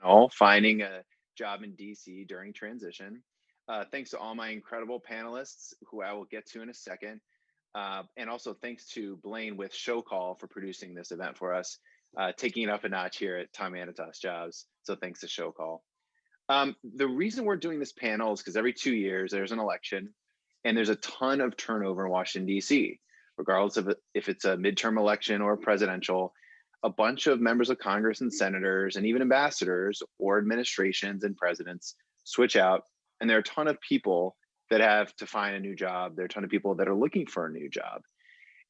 panel, finding a job in DC during transition. Thanks to all my incredible panelists, who I will get to in a second. And also thanks to Blaine with Show Call for producing this event for us, taking it up a notch here at Tom Anitas Jobs. So thanks to Show Call. The reason we're doing this panel is because every 2 years there's an election, and there's a ton of turnover in Washington, D.C., regardless of if it's a midterm election or presidential. A bunch of members of Congress and senators and even ambassadors or administrations and presidents switch out, and there are a ton of people that have to find a new job. There are a ton of people that are looking for a new job.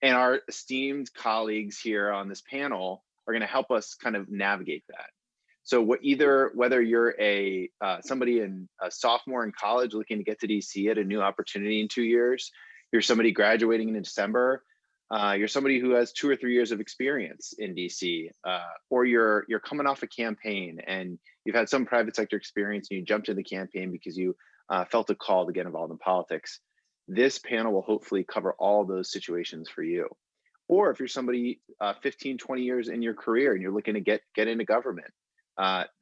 And our esteemed colleagues here on this panel are going to help us kind of navigate that. So whether you're somebody in a sophomore in college looking to get to DC at a new opportunity in 2 years, you're somebody graduating in December, you're somebody who has 2 or 3 years of experience in DC, or you're coming off a campaign and you've had some private sector experience and you jumped into the campaign because you felt a call to get involved in politics. This panel will hopefully cover all those situations for you. Or if you're somebody 15, 20 years in your career and you're looking to get into government,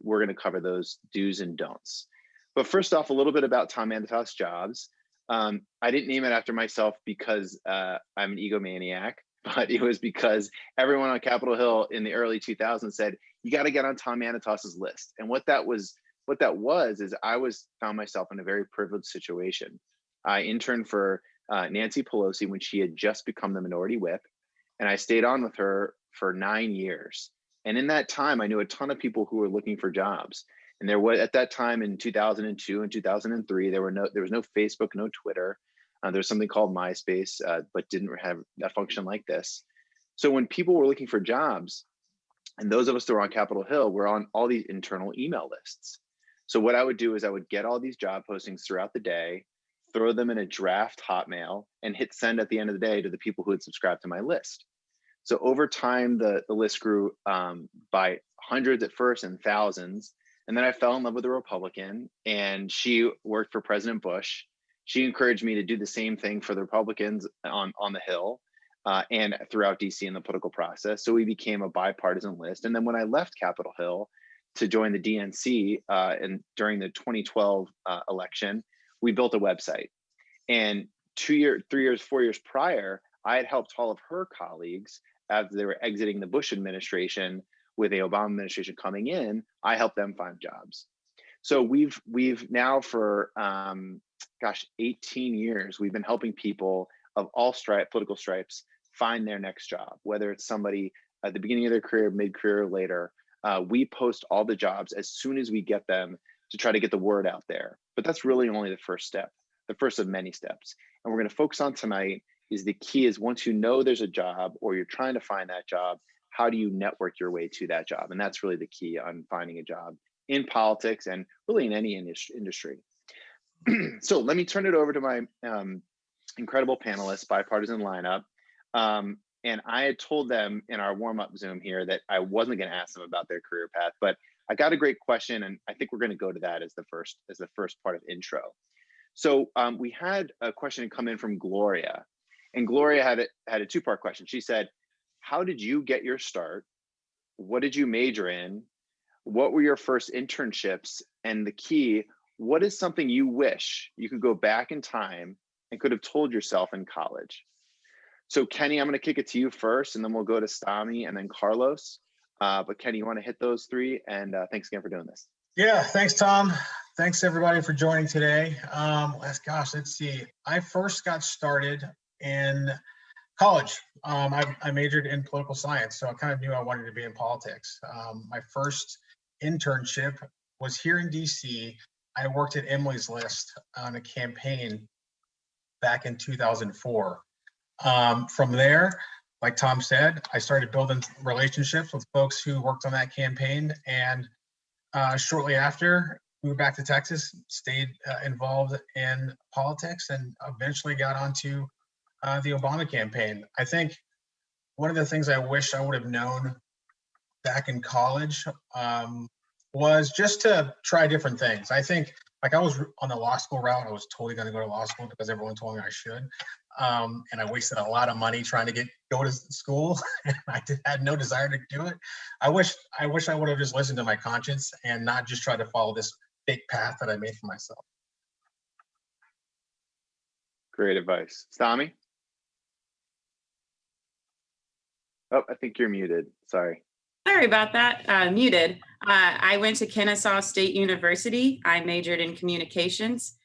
we're going to cover those do's and don'ts. But first off, a little bit about Tom Anitas Jobs. I didn't name it after myself because I'm an egomaniac, but it was because everyone on Capitol Hill in the early 2000s said, you got to get on Tom Anitas's list. And what that was is I found myself in a very privileged situation. I interned for Nancy Pelosi when she had just become the minority whip, and I stayed on with her for 9 years. And in that time, I knew a ton of people who were looking for jobs. And there was, at that time in 2002 and 2003, there was no Facebook, no Twitter. There was something called MySpace, but didn't have a function like this. So when people were looking for jobs, and those of us that were on Capitol Hill were on all these internal email lists. So what I would do is I would get all these job postings throughout the day, throw them in a draft Hotmail, and hit send at the end of the day to the people who had subscribed to my list. So over time, the list grew by hundreds at first and thousands. And then I fell in love with a Republican, and she worked for President Bush. She encouraged me to do the same thing for the Republicans on the Hill and throughout DC in the political process. So we became a bipartisan list. And then when I left Capitol Hill to join the DNC and during the 2012 election, we built a website. And 2 years, 3 years, 4 years prior, I had helped all of her colleagues as they were exiting the Bush administration with the Obama administration coming in. I helped them find jobs. So we've now for 18 years, we've been helping people of all political stripes find their next job, whether it's somebody at the beginning of their career, mid-career, or later. We post all the jobs as soon as we get them to try to get the word out there. But that's really only the first step, the first of many steps. And we're going to focus on tonight is the key is once you know there's a job or you're trying to find that job, how do you network your way to that job? And that's really the key on finding a job in politics and really in any industry. So let me turn it over to my incredible panelists, bipartisan lineup. And I had told them in our warm-up Zoom here that I wasn't going to ask them about their career path, but I got a great question, and I think we're going to go to that as the first part of intro. So we had a question come in from Gloria, and Gloria had a two-part question. She said, how did you get your start? What did you major in? What were your first internships? And the key, what is something you wish you could go back in time and could have told yourself in college? So Kenny, I'm going to kick it to you first, and then we'll go to Stami and then Carlos. But Kenny, you want to hit those three? And thanks again for doing this. Yeah, thanks, Tom. Thanks everybody for joining today. Let's see. I first got started in college. I majored in political science, so I kind of knew I wanted to be in politics. My first internship was here in DC. I worked at Emily's List on a campaign back in 2004. From there, like Tom said, I started building relationships with folks who worked on that campaign, and shortly after, moved back to Texas, stayed involved in politics, and eventually got onto the Obama campaign. I think one of the things I wish I would have known back in college was just to try different things. I think, like, I was on the law school route. I was totally going to go to law school because everyone told me I should. and I wasted a lot of money trying to go to school. And had no desire to do it. I wish I would have just listened to my conscience and not just tried to follow this fake path that I made for myself. Great advice. Stami? Oh, I think you're muted. Sorry. Sorry about that. Muted. I went to Kennesaw State University. I majored in communications.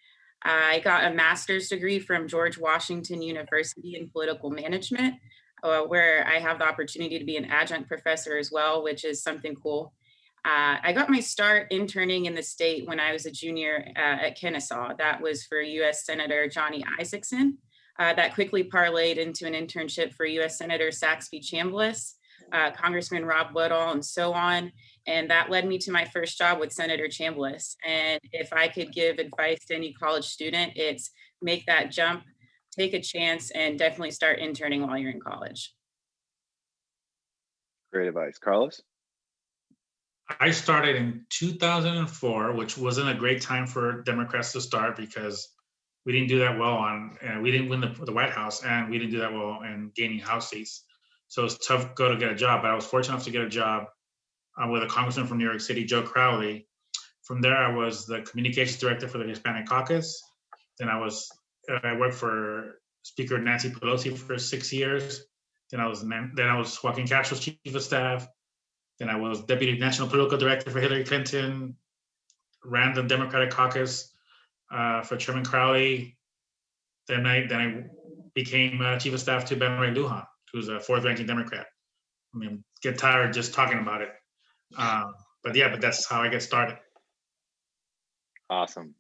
I got a master's degree from George Washington University in political management, where I have the opportunity to be an adjunct professor as well, which is something cool. I got my start interning in the state when I was a junior at Kennesaw. That was for U.S. Senator Johnny Isakson. That quickly parlayed into an internship for U.S. Senator Saxby Chambliss, Congressman Rob Woodall, and so on. And that led me to my first job with Senator Chambliss. And if I could give advice to any college student, it's make that jump, take a chance, and definitely start interning while you're in college. Great advice. Carlos? I started in 2004, which wasn't a great time for Democrats to start because we didn't do that well we didn't win the White House, and we didn't do that well in gaining House seats. So it's tough to get a job, but I was fortunate enough to get a job with a congressman from New York City, Joe Crowley. From there, I was the communications director for the Hispanic Caucus. Then I worked for Speaker Nancy Pelosi for 6 years. Then I was Joaquin Castro's chief of staff. Then I was deputy national political director for Hillary Clinton, ran the Democratic Caucus for Chairman Crowley. Then I became chief of staff to Ben Ray Lujan, who's a fourth-ranking Democrat. I mean, get tired just talking about it. But that's how I get started. Awesome.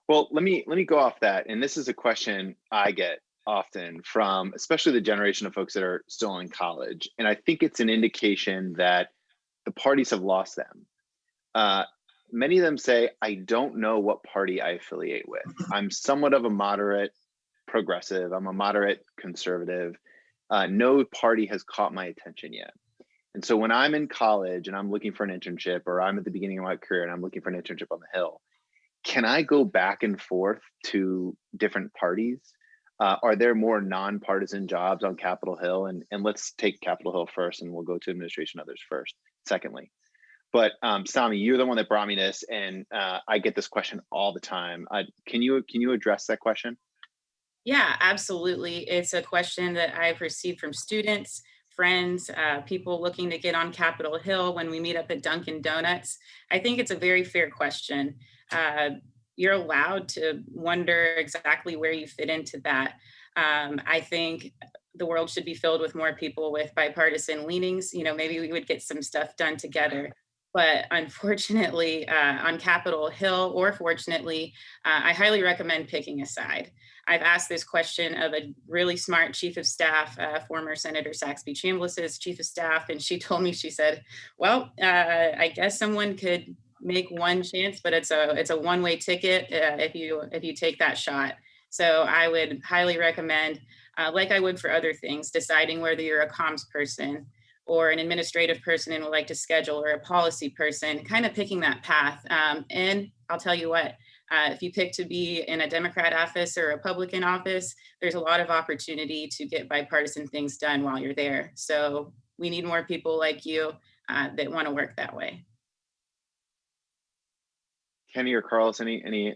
Well, let me go off that. And this is a question I get often from especially the generation of folks that are still in college. And I think it's an indication that the parties have lost them. Many of them say, I don't know what party I affiliate with. I'm somewhat of a moderate progressive. I'm a moderate conservative. No party has caught my attention yet. And so when I'm in college and I'm looking for an internship, or I'm at the beginning of my career and I'm looking for an internship on the Hill, can I go back and forth to different parties? Are there more nonpartisan jobs on Capitol Hill? And let's take Capitol Hill first, and we'll go to administration others first, secondly. But Sami, you're the one that brought me this, and I get this question all the time. Can you address that question? Yeah, absolutely. It's a question that I've received from students, friends, people looking to get on Capitol Hill when we meet up at Dunkin' Donuts. I think it's a very fair question. You're allowed to wonder exactly where you fit into that. I think the world should be filled with more people with bipartisan leanings. Maybe we would get some stuff done together. But unfortunately, on Capitol Hill, or fortunately, I highly recommend picking a side. I've asked this question of a really smart chief of staff, former Senator Saxby Chambliss's chief of staff, and she told me, she said, well, I guess someone could make one chance, but it's a one-way ticket if you take that shot. So I would highly recommend, like I would for other things, deciding whether you're a comms person or an administrative person and would like to schedule, or a policy person, kind of picking that path. And I'll tell you what, if you pick to be in a Democrat office or a Republican office, there's a lot of opportunity to get bipartisan things done while you're there. So we need more people like you that want to work that way. Kenny or Carlos, any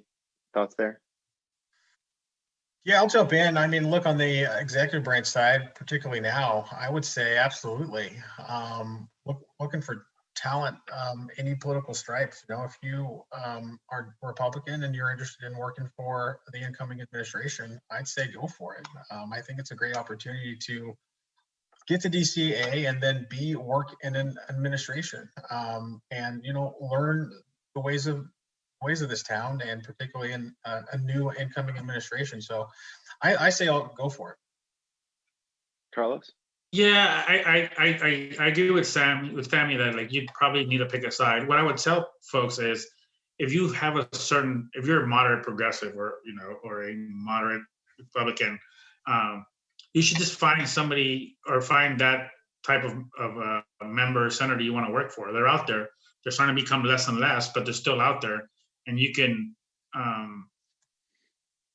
thoughts there? Yeah, I'll jump in. I mean, look, on the executive branch side, particularly now, I would say absolutely. Looking for talent, any political stripes. If you are Republican and you're interested in working for the incoming administration, I'd say go for it. I think it's a great opportunity to get to DCA and then work in an administration, and learn the ways of this town, and particularly in a new incoming administration. So I say I'll go for it. Carlos? Yeah, I agree with Sami that you probably need to pick a side. What I would tell folks is, if you're a moderate progressive, or a moderate Republican, you should just find somebody, or find that type of member or senator you want to work for. They're out there. They're starting to become less and less, but they're still out there. And you can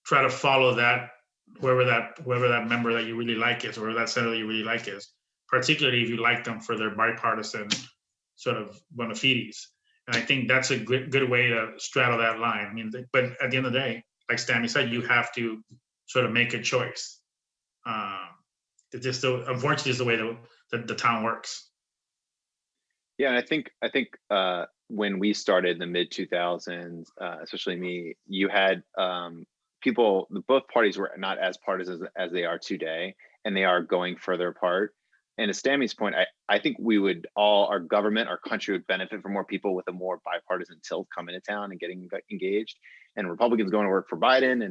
try to follow that whoever that member that you really like is, or whoever that senator you really like is, particularly if you like them for their bipartisan sort of bona fides. And I think that's a good way to straddle that line. I mean, but at the end of the day, like Stanley said, you have to sort of make a choice. It's just unfortunately is the way the town works. Yeah, and I think when we started in the mid 2000s, especially me, you had people. Both parties were not as partisan as they are today, and they are going further apart. And to Stammy's point, I think we would our government, our country would benefit from more people with a more bipartisan tilt coming to town and getting engaged. And Republicans going to work for Biden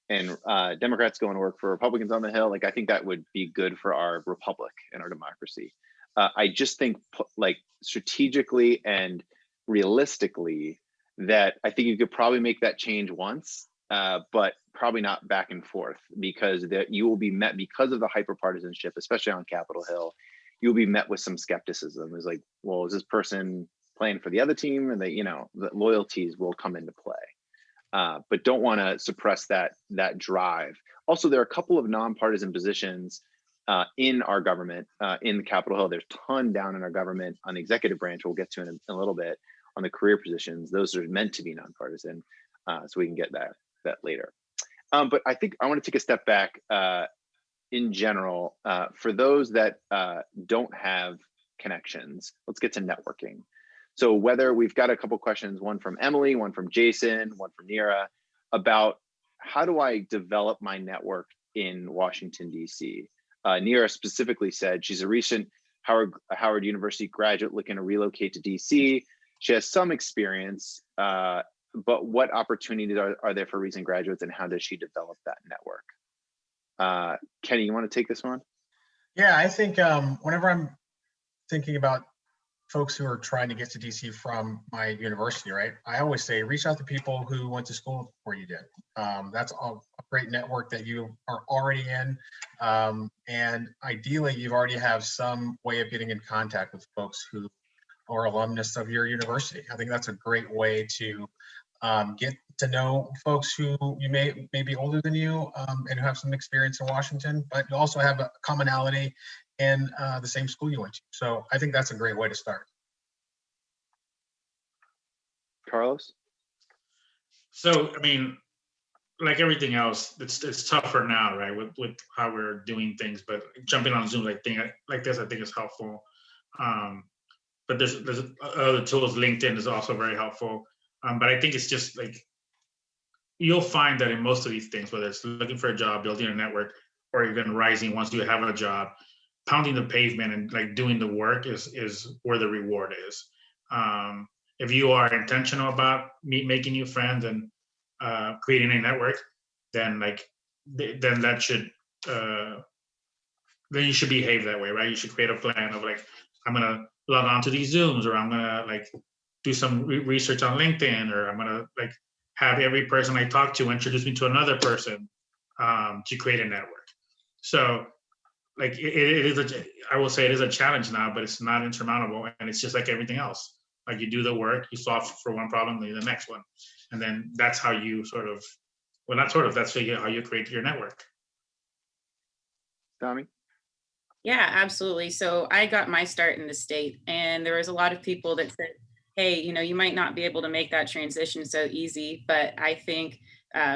and Democrats going to work for Republicans on the Hill. Like, I think that would be good for our republic and our democracy. I just think like strategically and realistically that I think you could probably make that change once, but probably not back and forth, because that you will be met because of the hyperpartisanship, especially on Capitol Hill. You'll be met with some skepticism. It's like, well, is this person playing for the other team? And the loyalties will come into play. But don't want to suppress that drive. Also, there are a couple of nonpartisan positions in our government, in the Capitol Hill. There's a ton down in our government on the executive branch. We'll get to in a little bit on the career positions. Those are meant to be nonpartisan, so we can get that later. But I think I want to take a step back in general. For those that don't have connections, let's get to networking. So whether we've got a couple questions, one from Emily, one from Jason, one from Nira, about how do I develop my network in Washington, D.C. Nira specifically said she's a recent Howard University graduate looking to relocate to DC. She has some experience, but what opportunities are there for recent graduates, and how does she develop that network? Kenny, you want to take this one? Yeah, I think whenever I'm thinking about folks who are trying to get to DC from my university, right, I always say reach out to people who went to school where you did. That's a great network that you are already in, and ideally you already have some way of getting in contact with folks who are alumnus of your university. I think that's a great way to get to know folks who you may be older than you, and who have some experience in Washington, but you also have a commonality in the same school you went to. So I think that's a great way to start. Carlos? So, I mean, like everything else, it's tougher now, right? With how we're doing things, but jumping on Zoom like this, I think is helpful. But there's other tools. LinkedIn is also very helpful. But I think it's just like, you'll find that in most of these things, whether it's looking for a job, building a network, or even rising once you have a job, pounding the pavement and like doing the work is where the reward is. If you are intentional about making new friends and creating a network, then that should then you should behave that way, right? You should create a plan of like, I'm gonna log on to these Zooms, or I'm gonna like do some research on LinkedIn, or I'm gonna like have every person I talk to introduce me to another person to create a network. So like I will say it is a challenge now, but it's not insurmountable, and it's just like everything else. Like you do the work, you solve for one problem, then the next one, and then that's how you that's how you create your network. Tommy? Yeah, absolutely. So I got my start in the state, and there was a lot of people that said, hey, you might not be able to make that transition so easy, but I think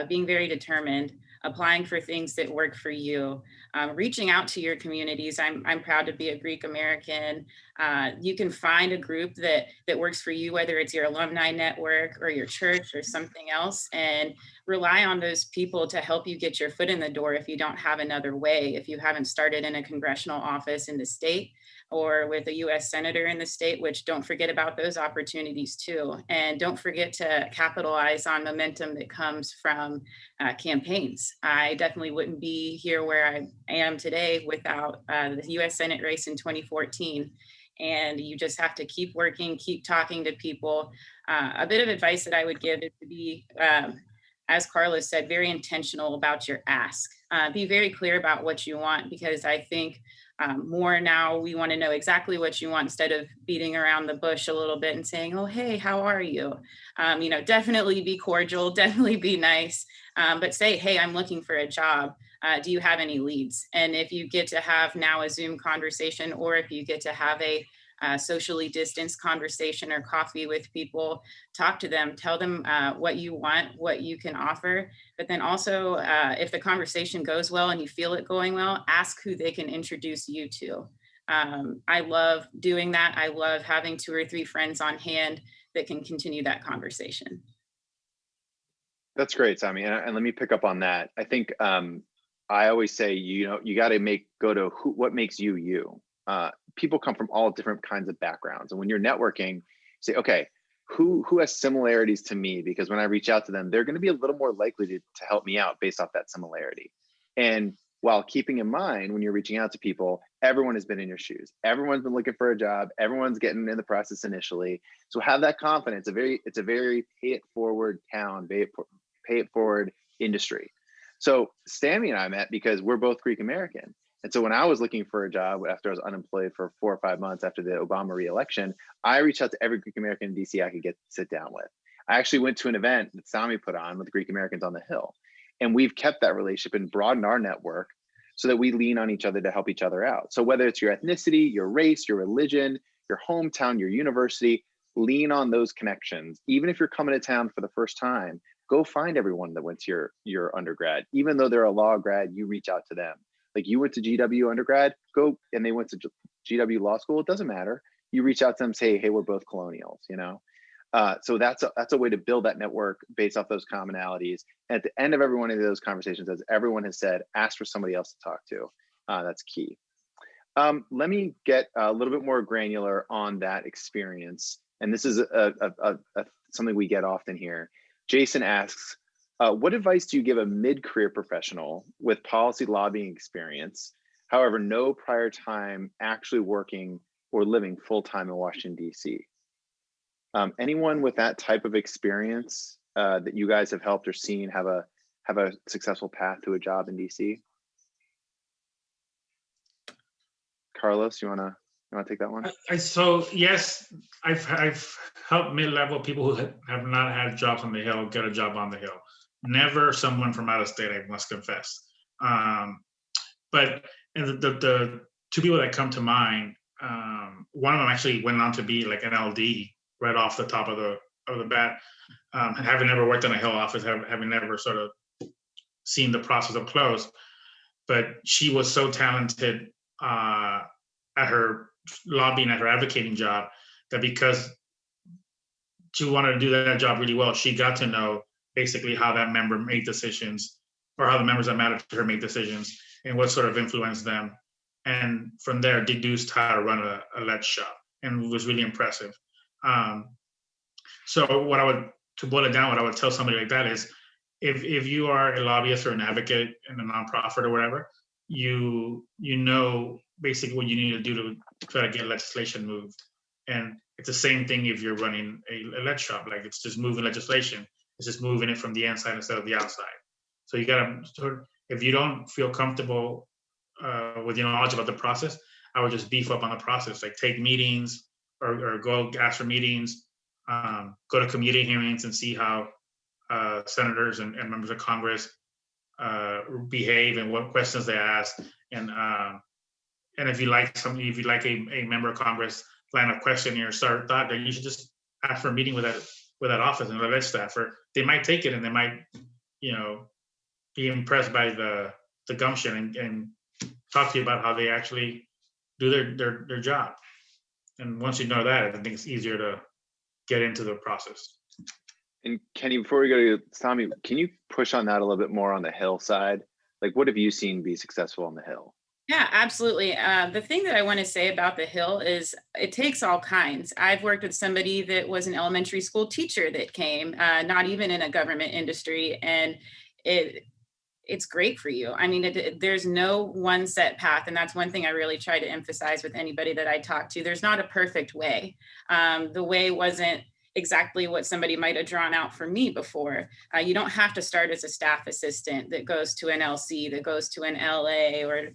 being very determined, applying for things that work for you, reaching out to your communities. I'm proud to be a Greek American. You can find a group that works for you, whether it's your alumni network or your church or something else, and rely on those people to help you get your foot in the door if you don't have another way, if you haven't started in a congressional office in the state or with a US senator in the state, which don't forget about those opportunities too. And don't forget to capitalize on momentum that comes from campaigns. I definitely wouldn't be here where I am today without the US Senate race in 2014. And you just have to keep working, keep talking to people. A bit of advice that I would give is to be, as Carlos said, very intentional about your ask. Be very clear about what you want, because I think more now we want to know exactly what you want instead of beating around the bush a little bit and saying, oh, hey, how are you? Definitely be cordial, definitely be nice, but say, hey, I'm looking for a job. do you have any leads? And if you get to have now a Zoom conversation, or if you get to have a socially distanced conversation or coffee with people, talk to them, tell them what you want, what you can offer. But then also, if the conversation goes well and you feel it going well, ask who they can introduce you to. I love doing that. I love having 2 or 3 friends on hand that can continue that conversation. That's great, Tommy. And let me pick up on that. I think I always say, you got to go to what makes you you. People come from all different kinds of backgrounds, and when you're networking, say, okay, who has similarities to me? Because when I reach out to them, they're going to be a little more likely to help me out based off that similarity. And while keeping in mind, when you're reaching out to people, everyone has been in your shoes. Everyone's been looking for a job. Everyone's getting in the process initially. So have that confidence. It's a very pay it forward town, pay it forward industry. So Sammy and I met because we're both Greek American. And so when I was looking for a job after I was unemployed for 4 or 5 months after the Obama re-election, I reached out to every Greek American in DC I could sit down with. I actually went to an event that Sammy put on with Greek Americans on the Hill. And we've kept that relationship and broadened our network so that we lean on each other to help each other out. So whether it's your ethnicity, your race, your religion, your hometown, your university, lean on those connections. Even if you're coming to town for the first time, go find everyone that went to your undergrad. Even though they're a law grad, you reach out to them. Like you went to GW undergrad, go, and they went to GW law school, it doesn't matter. You reach out to them, say, hey, we're both colonials, So that's a way to build that network based off those commonalities. And at the end of every one of those conversations, as everyone has said, ask for somebody else to talk to. That's key. Let me get a little bit more granular on that experience. And this is something we get often here. Jason asks, what advice do you give a mid-career professional with policy lobbying experience, however, no prior time actually working or living full-time in Washington, D.C.? Anyone with that type of experience that you guys have helped or seen have a successful path to a job in DC? Carlos, you wanna take that one? So yes, I've helped mid-level people who have not had jobs on the Hill get a job on the Hill. Never someone from out of state, I must confess. But the 2 people that come to mind, one of them actually went on to be like an LD right off the top of the bat, having never worked in a Hill office, having never sort of seen the process up close. But she was so talented at her lobbying, at her advocating job, that because she wanted to do that job really well, she got to know basically how that member made decisions, or how the members that mattered to her made decisions, and what sort of influenced them. And from there, deduced how to run a lead shop, and it was really impressive. So to boil it down, what I would tell somebody like that is, if you are a lobbyist or an advocate in a nonprofit or whatever, you know basically what you need to do to try to get legislation moved. And it's the same thing if you're running a lead shop. Like, it's just moving legislation. It's just moving it from the inside instead of the outside. So you gotta if you don't feel comfortable with your knowledge about the process, I would just beef up on the process. Like, take meetings, or go ask for meetings, go to committee hearings and see how senators and members of Congress behave and what questions they ask. And if you like a member of Congress line of questioning or start thought, then you should just ask for a meeting with that office and the staffer. They might take it, and they might, be impressed by the gumption and talk to you about how they actually do their job. And once you know that, I think it's easier to get into the process. And Kenny, before we go to Tommy, can you push on that a little bit more on the Hill side? Like, what have you seen be successful on the Hill? Yeah, absolutely. The thing that I want to say about the Hill is it takes all kinds. I've worked with somebody that was an elementary school teacher that came, not even in a government industry, and it's great for you. I mean, there's no one set path. And that's one thing I really try to emphasize with anybody that I talk to. There's not a perfect way. The way wasn't exactly what somebody might have drawn out for me before. You don't have to start as a staff assistant that goes to an LC, that goes to an LA, or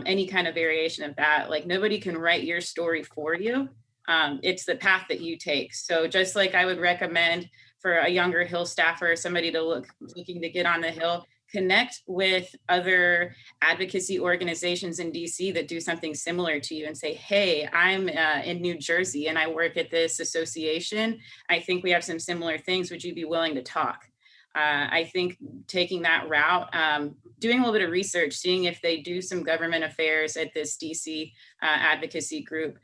any kind of variation of that. Like, nobody can write your story for you. It's the path that you take. So just like I would recommend for a younger Hill staffer, somebody looking to get on the Hill, connect with other advocacy organizations in DC that do something similar to you and say, hey, I'm in New Jersey and I work at this association. I think we have some similar things. Would you be willing to talk? I think taking that route, doing a little bit of research, seeing if they do some government affairs at this DC advocacy group,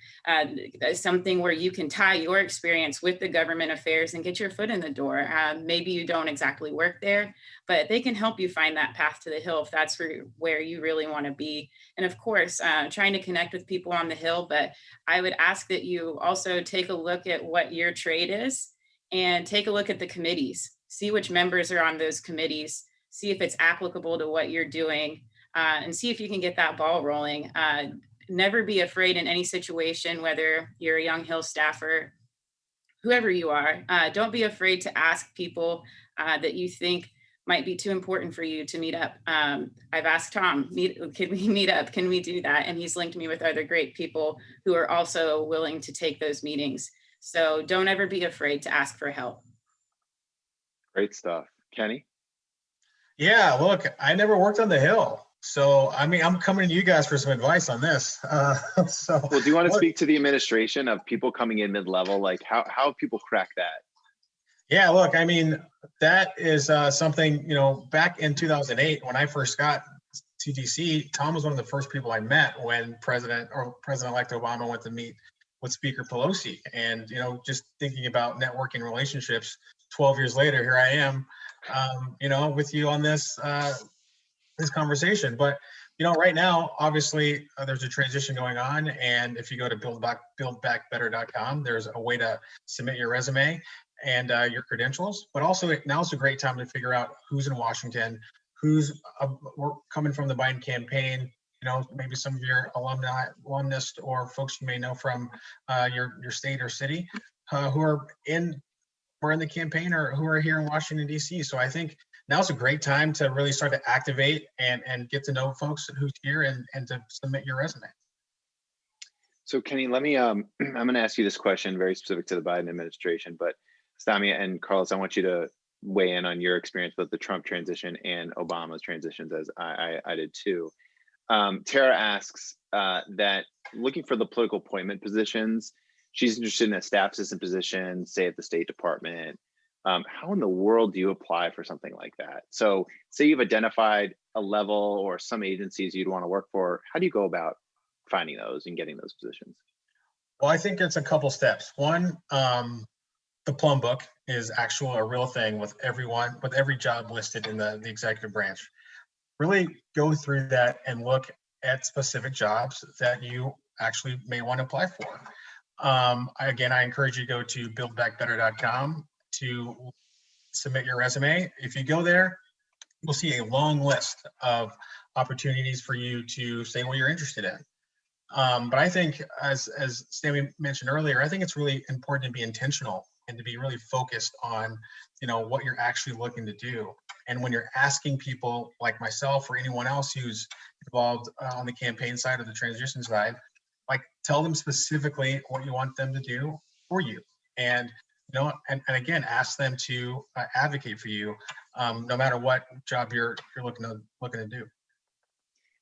something where you can tie your experience with the government affairs and get your foot in the door. Maybe you don't exactly work there, but they can help you find that path to the Hill if that's where you really want to be. And of course, trying to connect with people on the Hill, but I would ask that you also take a look at what your trade is and take a look at the committees. See which members are on those committees, see if it's applicable to what you're doing, and see if you can get that ball rolling. Never be afraid in any situation, whether you're a Young Hill staffer, whoever you are. Don't be afraid to ask people that you think might be too important for you to meet up. I've asked Tom, can we meet up? Can we do that? And he's linked me with other great people who are also willing to take those meetings. So don't ever be afraid to ask for help. Great stuff. Kenny? Yeah, look, I never worked on the Hill. So, I mean, I'm coming to you guys for some advice on this. Well, do you want to speak to the administration of people coming in mid-level? Like how people crack that? Yeah, look, I mean, that is something, back in 2008, when I first got to DC, Tom was one of the first people I met when President-elect Obama went to meet with Speaker Pelosi. And, just thinking about networking relationships, 12 years later, here I am, with you on this conversation. But, right now, obviously, there's a transition going on. And if you go to buildbackbetter.com, there's a way to submit your resume and your credentials. But also, now's a great time to figure out who's in Washington, who's coming from the Biden campaign. Maybe some of your alumnus or folks you may know from your state or city who are in the campaign or who are here in Washington, D.C. So I think now's a great time to really start to activate and get to know folks who's here and to submit your resume. So Kenny, let me, I'm going to ask you this question very specific to the Biden administration, but Stamia and Carlos, I want you to weigh in on your experience with the Trump transition and Obama's transitions, as I did too. Tara asks that looking for the political appointment positions, she's interested in a staff assistant position, say at the State Department. How in the world do you apply for something like that? So say you've identified a level or some agencies you'd want to work for. How do you go about finding those and getting those positions? Well, I think it's a couple steps. One, the plum book is a real thing with every job listed in the executive branch. Really go through that and look at specific jobs that you actually may want to apply for. Again, I encourage you to go to buildbackbetter.com to submit your resume. If you go there, you'll see a long list of opportunities for you to say what you're interested in. But I think, as Sammy mentioned earlier, I think it's really important to be intentional and to be really focused on, what you're actually looking to do. And when you're asking people like myself or anyone else who's involved on the campaign side or the transition side, like tell them specifically what you want them to do for you. And, and again, ask them to advocate for you, no matter what job you're looking to do.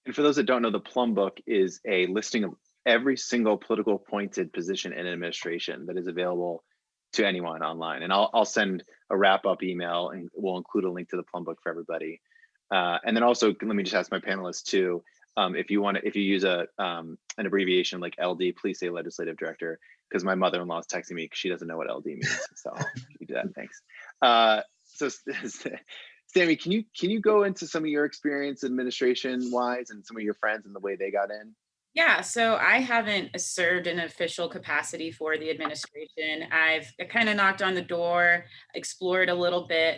And for those that don't know, the Plum Book is a listing of every single political appointed position in an administration that is available to anyone online. And I'll send a wrap-up email and we'll include a link to the Plum Book for everybody. And then also, let me just ask my panelists too, if you use an abbreviation like LD, please say legislative director, because my mother-in-law is texting me because she doesn't know what LD means. So you do that, thanks. So Sammy, can you go into some of your experience administration-wise and some of your friends and the way they got in? Yeah, so I haven't served in an official capacity for the administration. I've kind of knocked on the door, explored a little bit,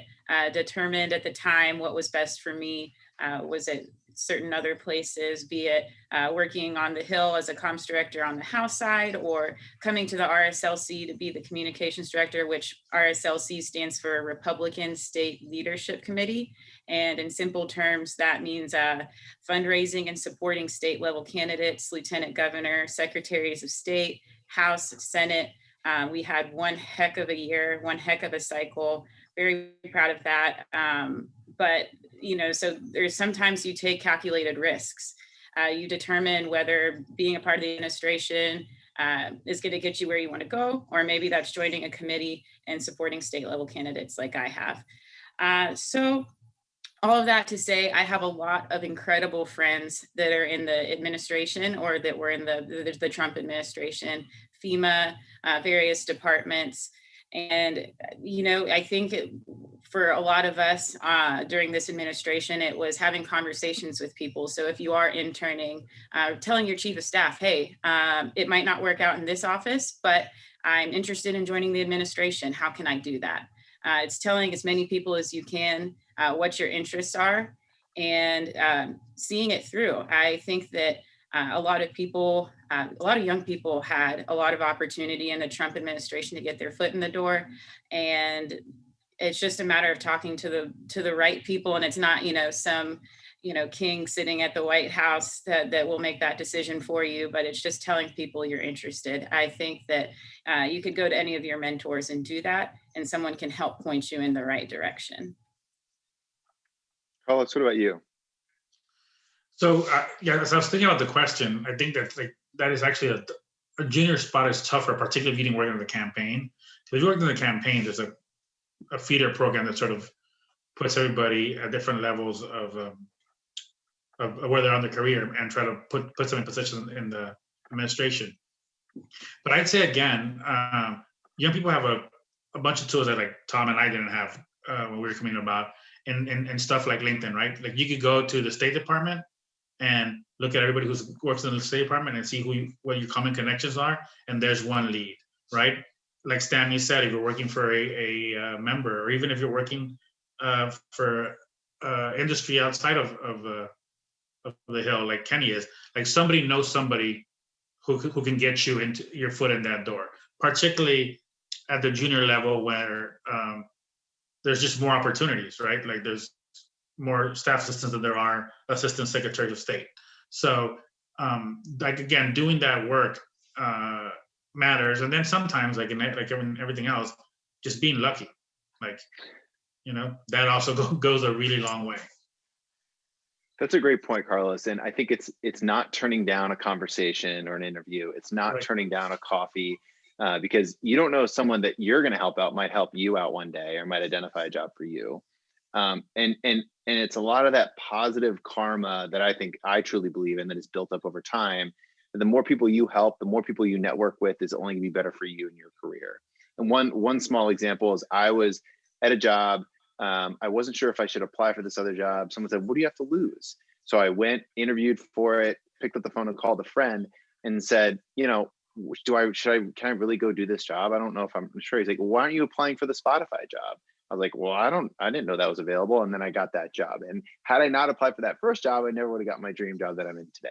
determined at the time what was best for me. Was it certain other places, be it working on the Hill as a comms director on the House side, or coming to the RSLC to be the communications director, which RSLC stands for Republican State Leadership Committee. And in simple terms, that means fundraising and supporting state level candidates, lieutenant governor, secretaries of state, House, Senate. We had one heck of a year, one heck of a cycle. Very proud of that. But, so there's sometimes you take calculated risks. You determine whether being a part of the administration is going to get you where you want to go, or maybe that's joining a committee and supporting state level candidates like I have. So all of that to say, I have a lot of incredible friends that are in the administration or that were in the Trump administration, FEMA, various departments. And, I think for a lot of us during this administration, it was having conversations with people. So if you are interning, telling your chief of staff, hey, it might not work out in this office, but I'm interested in joining the administration. How can I do that? It's telling as many people as you can what your interests are and seeing it through. I think that a lot of young people had a lot of opportunity in the Trump administration to get their foot in the door. And it's just a matter of talking to the right people. And it's not, some, king sitting at the White House that will make that decision for you, but it's just telling people you're interested. I think that you could go to any of your mentors and do that, and someone can help point you in the right direction. Carlos, what about you? So as I was thinking about the question, I think that is actually a junior spot is tougher, particularly if you didn't work in the campaign. So if you worked in the campaign, there's a feeder program that sort of puts everybody at different levels of where they're on their career and try to put them in positions in the administration. But I'd say again, young people have a bunch of tools that like Tom and I didn't have when we were coming about, and stuff like LinkedIn, right? Like you could go to the State Department and look at everybody who works in the State Department and see what your common connections are, and there's one lead, right? Like Stanley said, if you're working for a member, or even if you're working for industry outside of the Hill, like Kenny is, like somebody knows somebody who can get you into your foot in that door, particularly at the junior level where there's just more opportunities, right? Like there's more staff assistants than there are assistant secretaries of state. So like again, doing that work matters. And then sometimes like everything else, just being lucky, like, that also goes a really long way. That's a great point, Carlos. And I think it's not turning down a conversation or an interview. It's not Right. turning down a coffee because you don't know, someone that you're going to help out might help you out one day or might identify a job for you. And it's a lot of that positive karma that I truly believe in, that is built up over time. And the more people you help, the more people you network with, is only going to be better for you in your career. And one small example is I was at a job. I wasn't sure if I should apply for this other job. Someone said, "What do you have to lose?" So I went, interviewed for it, picked up the phone and called a friend and said, can I really go do this job? I don't know if I'm sure. He's like, "Well, why aren't you applying for the Spotify job?" I was like, "Well, I didn't know that was available." And then I got that job. And had I not applied for that first job, I never would have got my dream job that I'm in today.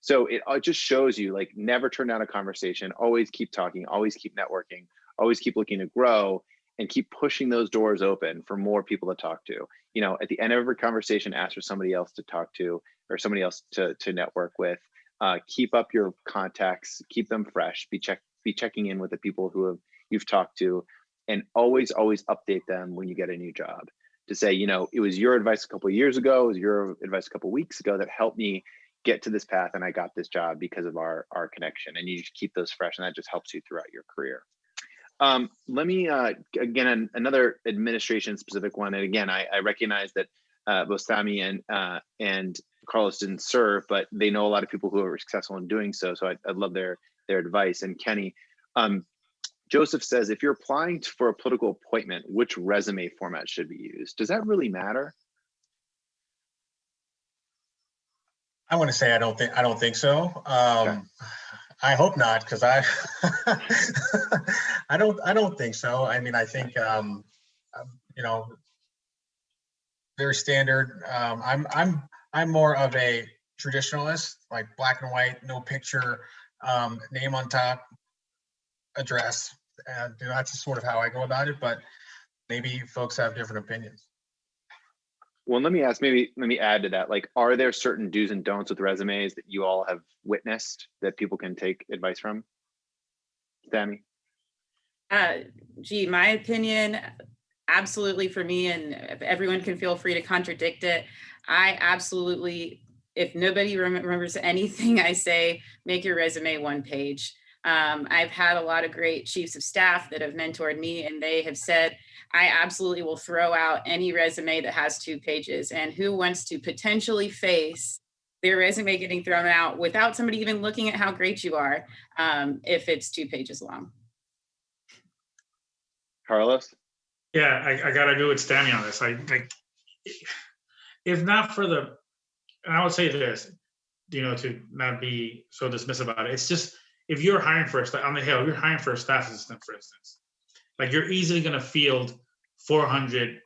So it just shows you, like, never turn down a conversation, always keep talking, always keep networking, always keep looking to grow, and keep pushing those doors open for more people to talk to. At the end of every conversation, ask for somebody else to talk to or somebody else to network with. Keep up your contacts, keep them fresh, be checking in with the people you've talked to, and always update them when you get a new job to say, it was your advice a couple of years ago, it was your advice a couple of weeks ago that helped me get to this path, and I got this job because of our connection. And you just keep those fresh, and that just helps you throughout your career. Let me, again, another administration specific one. And again, I recognize that both Sami and Carlos didn't serve, but they know a lot of people who are successful in doing so. So I'd love their advice. And Kenny, Joseph says, if you're applying for a political appointment, which resume format should be used? Does that really matter? I want to say I don't think so. Okay. I hope not, because I don't think so. I mean, I think very standard. I'm more of a traditionalist, like black and white, no picture, name on top, address, and that's just sort of how I go about it. But maybe folks have different opinions. Well, let me add to that. Like, are there certain do's and don'ts with resumes that you all have witnessed that people can take advice from? Sami? My opinion, Absolutely, for me, and everyone can feel free to contradict it. I absolutely, if nobody remembers anything I say, make your resume one page. I've had a lot of great chiefs of staff that have mentored me, and they have said, I absolutely will throw out any resume that has 2 pages. And who wants to potentially face their resume getting thrown out without somebody even looking at how great you are, if it's 2 pages long? Carlos? Yeah, I gotta agree with Stanley on this. If not for the, and I would say this, to not be so dismissive about it. It's just, if you're hiring for on the Hill, you're hiring for a staff assistant, for instance, like you're easily going to field 400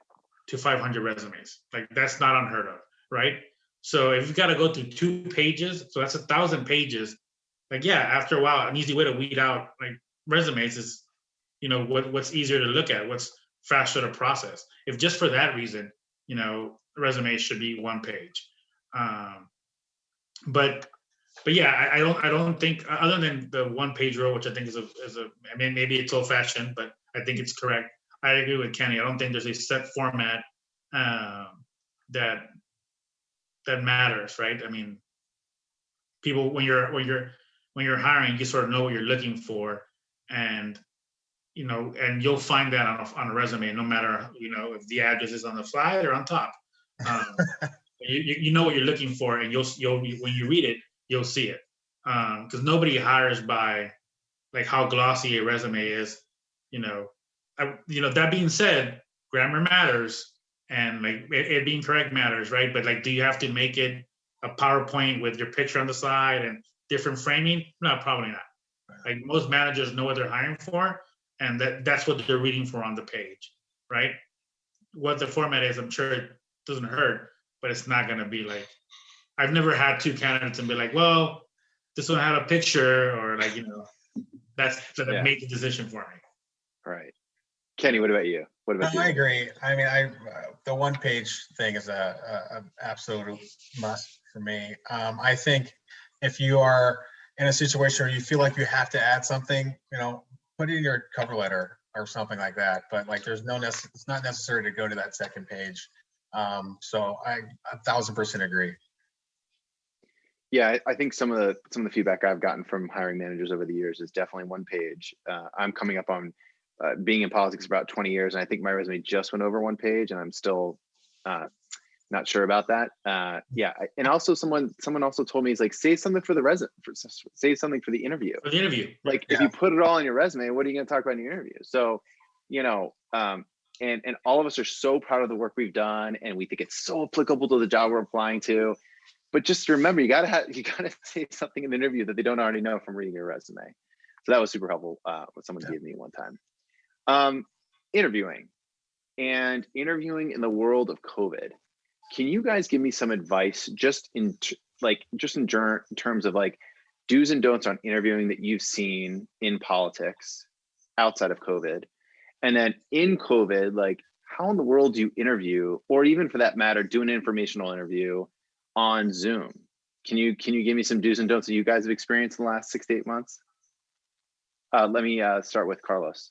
to 500 resumes. Like that's not unheard of, right? So if you've got to go through 2 pages, so that's 1,000 pages. Like, yeah, after a while, an easy way to weed out like resumes is, what's easier to look at, what's faster to process. If just for that reason, resumes should be 1 page. But yeah, I don't think, other than the 1 page rule, which I think is I mean, maybe it's old fashioned, but I think it's correct. I agree with Kenny. I don't think there's a set format that matters, right? I mean, people, when you're hiring, you sort of know what you're looking for, and and you'll find that on a resume, no matter if the address is on the slide or on top. You know what you're looking for, and you'll when you read it, you'll see it, because nobody hires by like how glossy a resume is. That being said, grammar matters, and like it being correct matters, right? But like, do you have to make it a PowerPoint with your picture on the side and different framing? No, probably not. Like most managers know what they're hiring for, and that's what they're reading for on the page, right? What the format is, I'm sure it doesn't hurt, but it's not going to be like, I've never had 2 candidates and be like, well, this one had a picture, or like, that's that made the decision for me. Right. Kenny, what about you? What about you? I agree. I mean, the 1 page thing is a absolute must for me. I think if you are in a situation where you feel like you have to add something, put it in your cover letter or something like that. But like, it's not necessary to go to that 2nd page. So I 1,000% agree. Yeah, I think some of the feedback I've gotten from hiring managers over the years is definitely 1 page. I'm coming up on being in politics for about 20 years, and I think my resume just went over 1 page, and I'm still not sure about that. Yeah, and also someone also told me, he's like, say something for the say something for the interview. For the interview, like if you put it all in your resume, what are you going to talk about in your interview? So, and all of us are so proud of the work we've done, and we think it's so applicable to the job we're applying to. But just remember, you gotta say something in the interview that they don't already know from reading your resume. So that was super helpful. What someone gave me one time. Interviewing in the world of COVID. Can you guys give me some advice, just in terms of like do's and don'ts on interviewing that you've seen in politics outside of COVID, and then in COVID, like how in the world do you interview, or even for that matter, do an informational interview on Zoom? Can you give me some do's and don'ts that you guys have experienced in the last 6 to 8 months? Let me start with Carlos.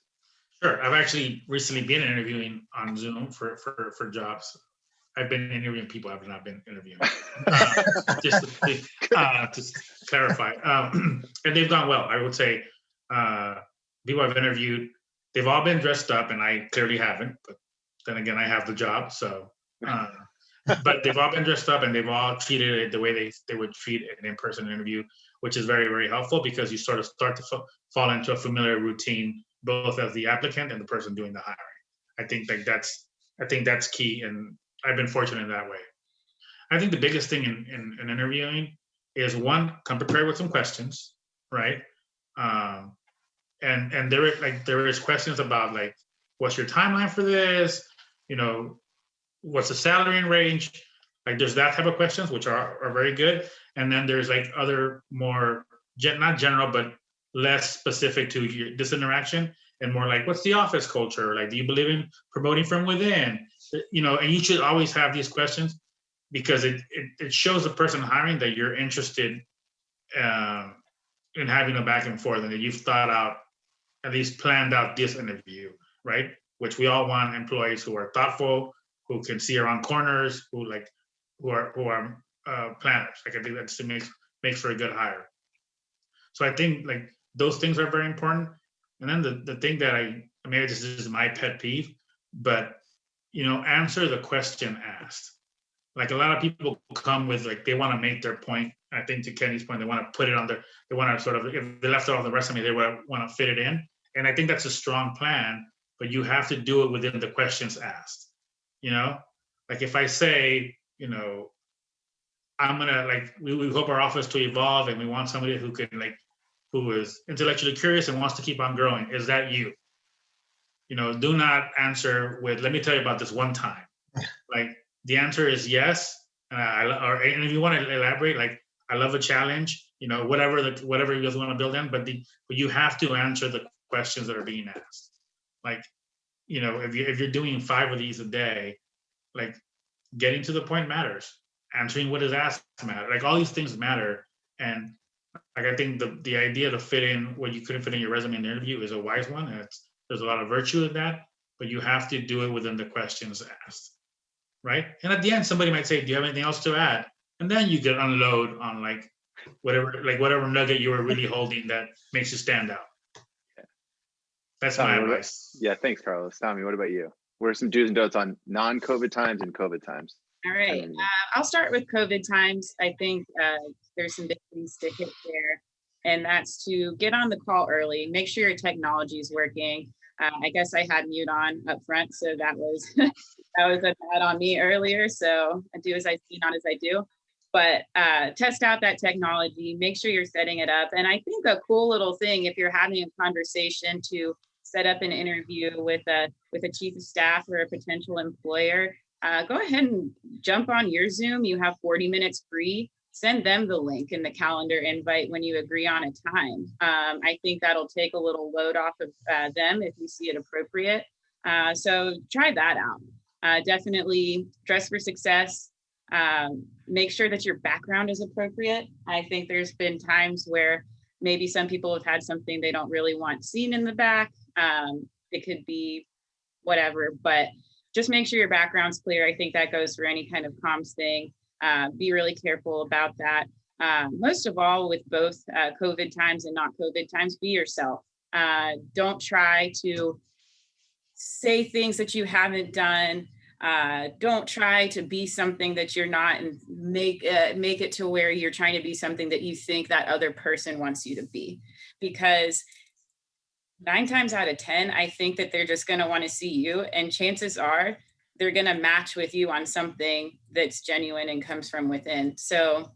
Sure. I've actually recently been interviewing on Zoom for jobs. I've been interviewing people I've not been interviewing. Just to clarify. And they've gone well. I would say people I've interviewed, they've all been dressed up, and I clearly haven't. But then again, I have the job, so. But they've all been dressed up, and they've all treated it the way they would treat an in-person interview, which is very, very helpful, because you sort of start to fall into a familiar routine, both as the applicant and the person doing the hiring. I think that's key, and I've been fortunate in that way. I think the biggest thing in interviewing is, 1, come prepared with some questions, right? And there is questions about like, what's your timeline for this? What's the salary range? Like, there's that type of questions, which are very good. And then there's like other more not general, but less specific to this interaction, and more like, what's the office culture? Like, do you believe in promoting from within? And you should always have these questions, because it shows the person hiring that you're interested in having a back and forth, and that you've thought out, at least planned out this interview, right? which we all want employees who are thoughtful, who can see around corners, who are planners. Like I think that's to make for a good hire. So I think like those things are very important. And then the thing that maybe this is my pet peeve, but answer the question asked. Like a lot of people come with like they want to make their point. I think to Kenny's point, they want to put it on they want to sort of, if they left it off the resume, they want to fit it in. And I think that's a strong plan, but you have to do it within the questions asked. Like if I say, I'm gonna like we hope our office to evolve and we want somebody who is intellectually curious and wants to keep on growing. Is that you? Do not answer with, let me tell you about this one time. Like the answer is yes. And if you want to elaborate, like I love a challenge, whatever you guys want to build in, but you have to answer the questions that are being asked. Like, if you're doing 5 of these a day, like getting to the point matters. Answering what is asked matter. Like all these things matter. And like I think the idea to fit in what you couldn't fit in your resume in the interview is a wise one. And there's a lot of virtue in that, but you have to do it within the questions asked, right? And at the end, somebody might say, "Do you have anything else to add?" And then you can unload on whatever nugget you were really holding that makes you stand out. Yeah. That's my advice. Yeah, thanks, Carlos. Tommy, what about you? What are some do's and don'ts on non-COVID times and COVID times? All right, I'll start with COVID times. I think there's some big things to hit there, and that's to get on the call early. Make sure your technology is working. I guess I had mute on up front, so that was a bad on me earlier. So I do as I see, not as I do. But test out that technology. Make sure you're setting it up. And I think a cool little thing, if you're having a conversation, to set up an interview with a chief of staff or a potential employer. Go ahead and jump on your Zoom. You have 40 minutes free. Send them the link in the calendar invite when you agree on a time. I think that'll take a little load off of them if you see it appropriate. So try that out. Definitely dress for success. Make sure that your background is appropriate. I think there's been times where maybe some people have had something they don't really want seen in the back. It could be whatever, but just make sure your background's clear. I think that goes for any kind of comms thing. Be really careful about that. Most of all, with both COVID times and not COVID times, be yourself. Don't try to say things that you haven't done. Don't try to be something that you're not, and make it to where you're trying to be something that you think that other person wants you to be. Because 9 times out of 10, I think that they're just going to want to see you, and chances are they're going to match with you on something that's genuine and comes from within. So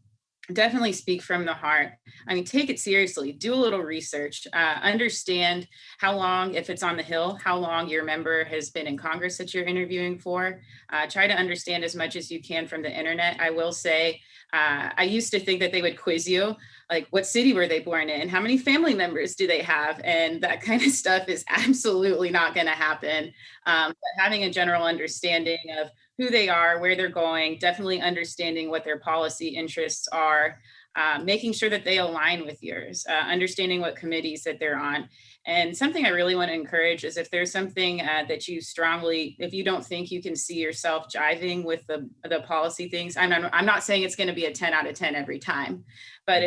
definitely speak from the heart. I mean, take it seriously, do a little research, understand how long, if it's on the Hill, how long your member has been in Congress that you're interviewing for. Try to understand as much as you can from the internet. I will say, I used to think that they would quiz you, like what city were they born in? How many family members do they have? And that kind of stuff is absolutely not going to happen. But having a general understanding of who they are, where they're going, definitely understanding what their policy interests are, making sure that they align with yours, understanding what committees that they're on. And something I really want to encourage is if there's something that you strongly, if you don't think you can see yourself jiving with the policy things, I'm not saying it's going to be a 10 out of 10 every time, but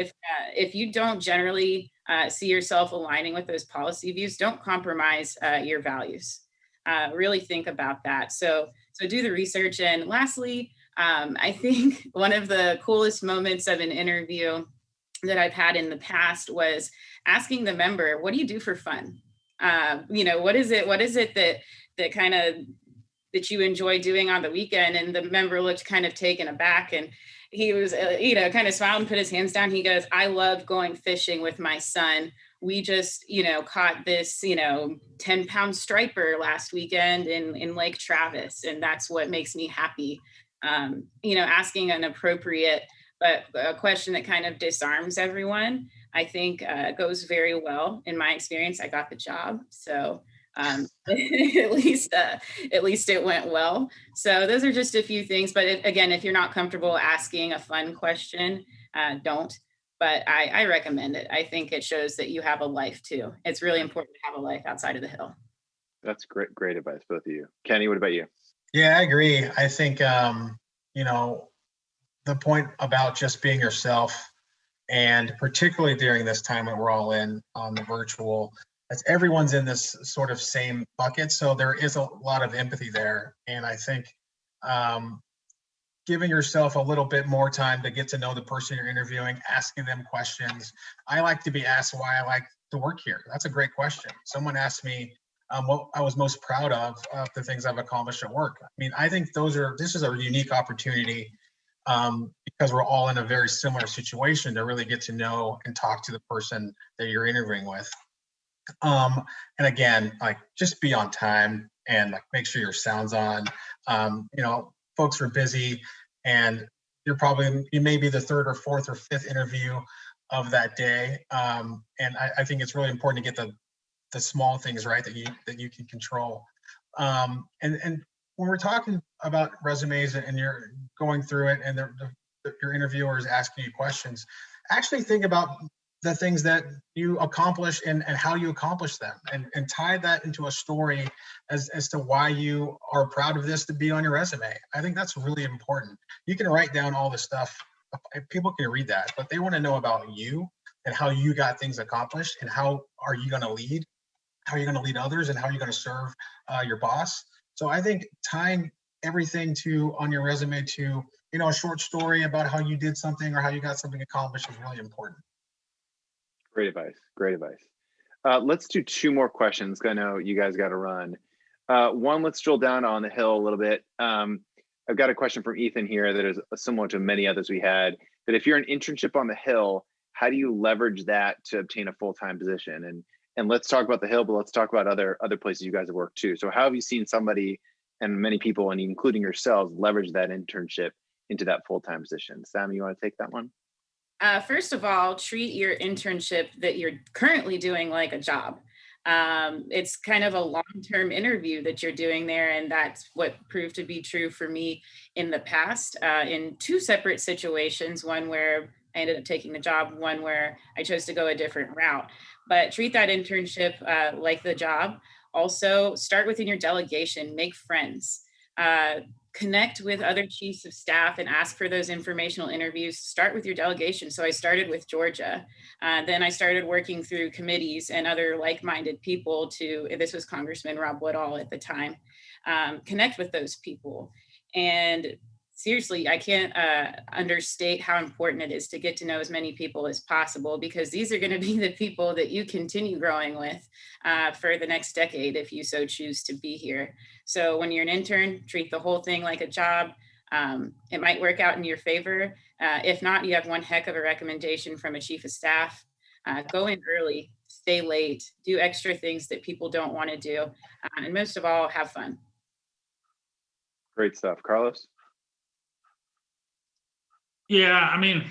if you don't generally see yourself aligning with those policy views, don't compromise your values. Really think about that. So do the research. And lastly, I think one of the coolest moments of an interview that I've had in the past was asking the member, what do you do for fun? What is it that kind of that you enjoy doing on the weekend? And the member looked kind of taken aback, and he was, kind of smiled and put his hands down. He goes, I love going fishing with my son. We just, caught this, 10-pound striper last weekend in Lake Travis. And that's what makes me happy. Asking an appropriate, but a question that kind of disarms everyone, I think goes very well. In my experience, I got the job. So at least it went well. So those are just a few things. But if you're not comfortable asking a fun question, don't. But I recommend it. I think it shows that you have a life too. It's really important to have a life outside of the Hill. That's great advice, both of you. Kenny, what about you? Yeah, I agree. I think, the point about just being yourself, and particularly during this time that we're all in on the virtual, as everyone's in this sort of same bucket. So there is a lot of empathy there. And I think giving yourself a little bit more time to get to know the person you're interviewing, asking them questions. I like to be asked why I like to work here. That's a great question. Someone asked me what I was most proud of the things I've accomplished at work. I mean, I think this is a unique opportunity because we're all in a very similar situation to really get to know and talk to the person that you're interviewing with. And again, like, just be on time and like make sure your sound's on. Folks are busy, and you may be the third or fourth or fifth interview of that day. And I think it's really important to get the small things right that you can control. And when we're talking about resumes and you're going through it and your interviewer is asking you questions, actually think about the things that you accomplish and how you accomplish them, and tie that into a story as to why you are proud of this to be on your resume. I think that's really important. You can write down all the stuff, people can read that, but they want to know about you and how you got things accomplished, and how are you going to lead, how are you going to lead others, and how are you going to serve your boss. So I think tying everything on your resume to, a short story about how you did something or how you got something accomplished is really important. Great advice. Let's do two more questions. I know you guys got to run. One, let's drill down on the Hill a little bit. I've got a question from Ethan here that is similar to many others we had, that if you're an internship on the Hill, how do you leverage that to obtain a full-time position? And let's talk about the Hill, but let's talk about other places you guys have worked too. So how have you seen somebody, and many people, and including yourselves, leverage that internship into that full-time position? Sam, you want to take that one? First of all, treat your internship that you're currently doing like a job. It's kind of a long-term interview that you're doing there, and that's what proved to be true for me in the past, in two separate situations, one where I ended up taking the job, one where I chose to go a different route. But treat that internship like the job. Also, start within your delegation, make friends. Connect with other chiefs of staff and ask for those informational interviews. Start with your delegation. So I started with Georgia. Then I started working through committees and other like-minded people this was Congressman Rob Woodall at the time. Connect with those people. And seriously, I can't understate how important it is to get to know as many people as possible, because these are going to be the people that you continue growing with for the next decade if you so choose to be here. So when you're an intern, treat the whole thing like a job. It might work out in your favor. If not, you have one heck of a recommendation from a chief of staff. Go in early, stay late, do extra things that people don't want to do. And most of all, have fun. Great stuff. Carlos? Yeah, I mean,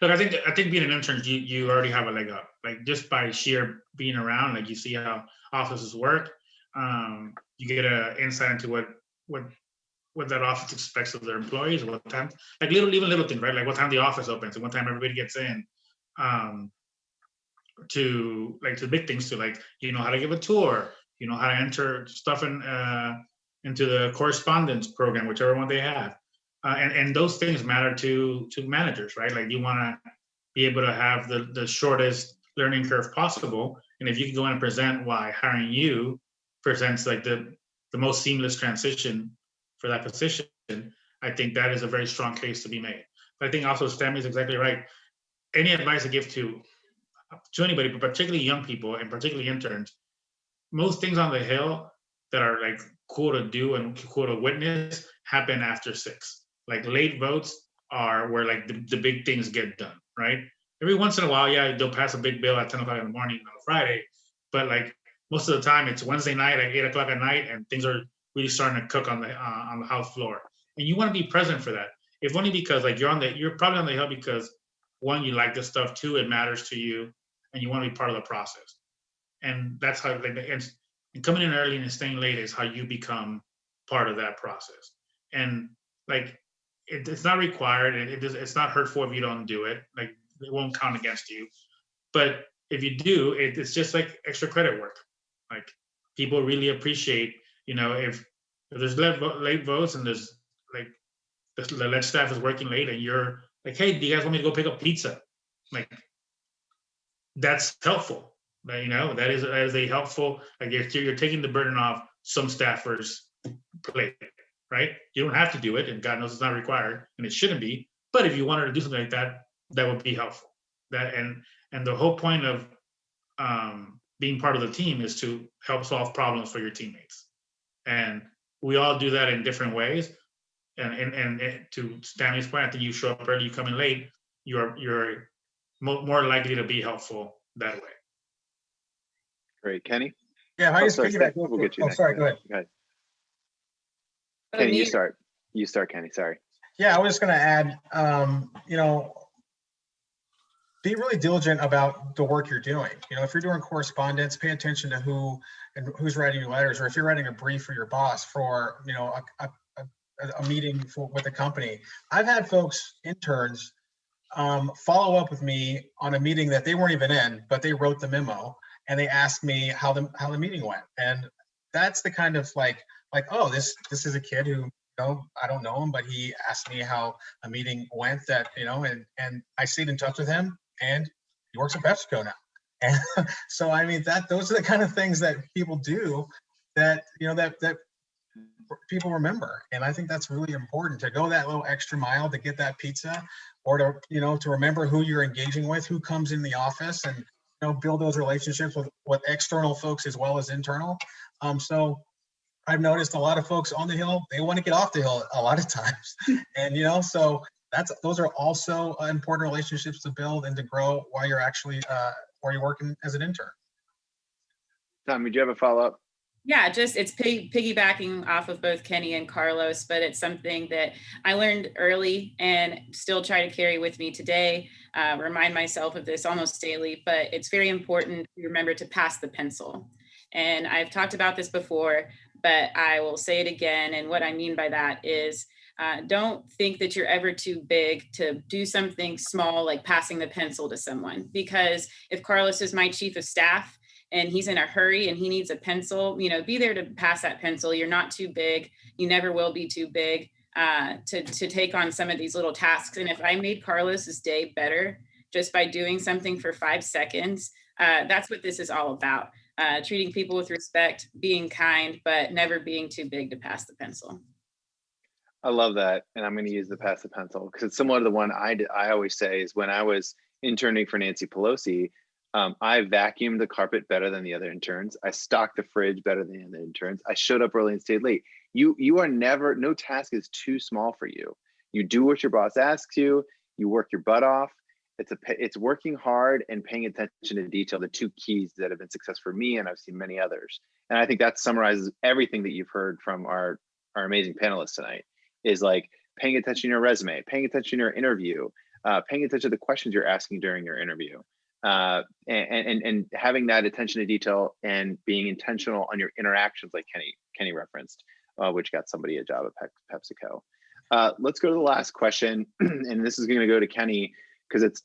look, I think being an intern, you already have a leg up. Like, just by sheer being around, like, you see how offices work. You get an insight into what that office expects of their employees, what time, like even little things, right? Like what time the office opens and what time everybody gets in. To big things, to like, how to give a tour, how to enter stuff into the correspondence program, whichever one they have. And those things matter to managers, right? Like, you want to be able to have the shortest learning curve possible. And if you can go in and present why hiring you presents like the most seamless transition for that position, I think that is a very strong case to be made. But I think also Stanley is exactly right. Any advice I give to anybody, but particularly young people and particularly interns, most things on the Hill that are like cool to do and cool to witness happen after 6. Like, late votes are where like the big things get done, right? Every once in a while, yeah, they'll pass a big bill at 10 o'clock in the morning on a Friday, but like most of the time it's Wednesday night at 8 o'clock at night, and things are really starting to cook on the House floor. And you want to be present for that, if only because like you're probably on the Hill because, one, you like this stuff, 2, it matters to you, and you want to be part of the process. And that's how, like, and coming in early and staying late is how you become part of that process. And like, it's not required, and it's not hurtful if you don't do it. Like, it won't count against you. But if you do, it's just like extra credit work. Like, people really appreciate, if there's late votes and there's like the ledge staff is working late and you're like, hey, do you guys want me to go pick up pizza? Like, that's helpful. That is a helpful, like you're taking the burden off some staffers' plate, right? You don't have to do it, and God knows it's not required, and it shouldn't be. But if you wanted to do something like that, that would be helpful. That and the whole point of being part of the team is to help solve problems for your teammates, and we all do that in different ways. And to Stanley's point, I think you show up early, you come in late, you're more likely to be helpful that way. Great, Kenny. Yeah, if I just piggyback. We'll get you next. Sorry, go ahead. Kenny, you start. You start, Kenny. Sorry. Yeah, I was just going to add, be really diligent about the work you're doing. If you're doing correspondence, pay attention to who's writing your letters, or if you're writing a brief for your boss for, a meeting with a company. I've had folks, interns, follow up with me on a meeting that they weren't even in, but they wrote the memo and they asked me how the meeting went. And that's the kind of like, oh, this is a kid who, I don't know him, but he asked me how a meeting went that, and I stayed in touch with him, and he works at PepsiCo now. And so, I mean, those are the kind of things that people do that, that people remember. And I think that's really important, to go that little extra mile to get that pizza, or to remember who you're engaging with, who comes in the office, and, build those relationships with external folks as well as internal. So I've noticed a lot of folks on the Hill, they want to get off the Hill a lot of times. And, so those are also important relationships to build and to grow while you're actually, while you're working as an intern. Tom, did you have a follow-up? Yeah, it's piggybacking off of both Kenny and Carlos, but it's something that I learned early and still try to carry with me today. Remind myself of this almost daily, but it's very important to remember to pass the pencil. And I've talked about this before, but I will say it again. And what I mean by that is, don't think that you're ever too big to do something small, like passing the pencil to someone. Because if Carlos is my chief of staff and he's in a hurry and he needs a pencil, be there to pass that pencil. You're not too big. You never will be too big to take on some of these little tasks. And if I made Carlos's day better just by doing something for 5 seconds, that's what this is all about. Treating people with respect, being kind, but never being too big to pass the pencil. I love that. And I'm going to use the pass the pencil because it's similar to the one I always say is when I was interning for Nancy Pelosi, I vacuumed the carpet better than the other interns. I stocked the fridge better than the other interns. I showed up early and stayed late. You are never, no task is too small for you. You do what your boss asks you. You work your butt off. It's working hard and paying attention to detail, the two keys that have been success for me, and I've seen many others. And I think that summarizes everything that you've heard from our amazing panelists tonight, is like paying attention to your resume, paying attention to your interview, paying attention to the questions you're asking during your interview, and having that attention to detail and being intentional on your interactions, like Kenny referenced, which got somebody a job at PepsiCo. Let's go to the last question, and this is going to go to Kenny because it's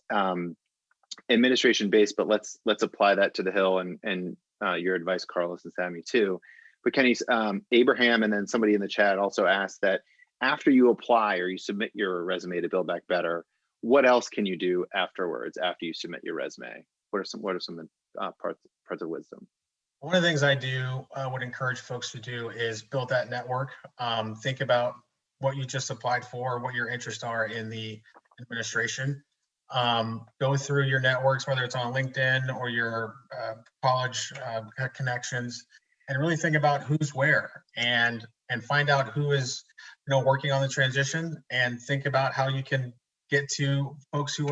administration based, but let's apply that to the Hill and your advice, Carlos and Sammy too. But Kenny's Abraham and then somebody in the chat also asked that after you apply or you submit your resume to Build Back Better, what else can you do afterwards after you submit your resume? What are some parts of wisdom? One of the things I would encourage folks to do is build that network. Think about what you just applied for, what your interests are in the administration. Go through your networks, whether it's on LinkedIn or your college connections, and really think about who's where and find out who is working on the transition, and think about how you can get to folks who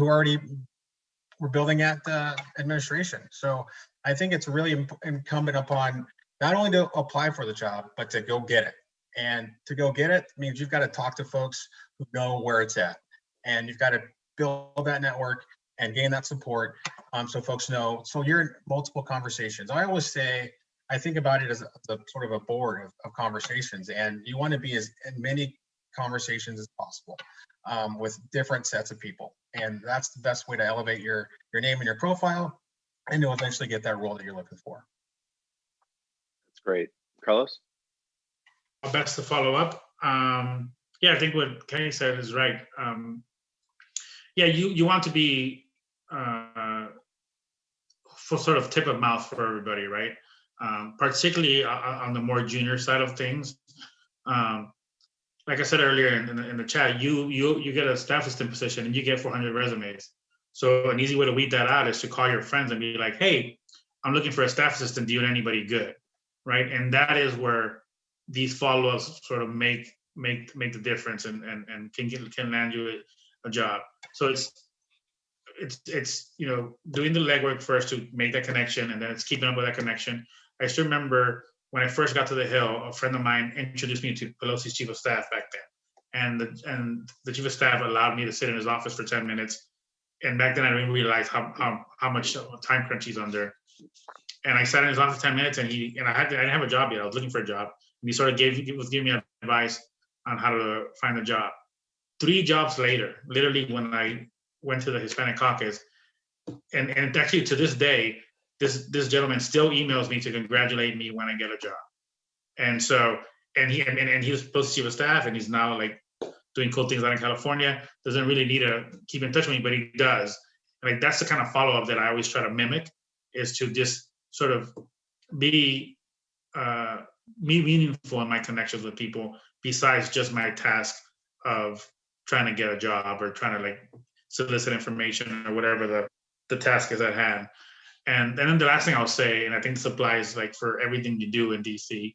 already were building at the administration. So I think it's really incumbent upon not only to apply for the job, but to go get it. And to go get it means you've got to talk to folks who know where it's at, and you've got to build that network and gain that support, so folks know. So you're in multiple conversations. I always say, I think about it as a sort of a board of conversations, and you want to be in many conversations as possible with different sets of people. And that's the best way to elevate your name and your profile, and to eventually get that role that you're looking for. Great. Carlos? Best to follow up. Yeah, I think what Kenny said is right. Yeah, you want to be for sort of tip of mouth for everybody, right? Particularly on the more junior side of things. Like I said earlier in the chat, you get a staff assistant position and you get 400 resumes. So an easy way to weed that out is to call your friends and be like, hey, I'm looking for a staff assistant. Do you know anybody good? Right. And that is where these follow-ups sort of make the difference and can land you a job. So it's doing the legwork first to make that connection, and then it's keeping up with that connection. I still remember when I first got to the Hill, a friend of mine introduced me to Pelosi's chief of staff back then, and the chief of staff allowed me to sit in his office for 10 minutes. And back then I didn't realize how much time crunch he's under. And I sat in his office 10 minutes, and I didn't have a job yet. I was looking for a job, and he sort of was giving me advice on how to find a job. 3 jobs later, literally when I went to the Hispanic caucus, and actually to this day, this gentleman still emails me to congratulate me when I get a job. And so, and he was supposed to chief of staff, and he's now like doing cool things out in California. Doesn't really need to keep in touch with me, but he does. And like that's the kind of follow-up that I always try to mimic, is to just sort of be meaningful in my connections with people, besides just my task of trying to get a job or trying to like solicit information or whatever the task is at hand. And then the last thing I'll say, and I think this applies like for everything you do in DC,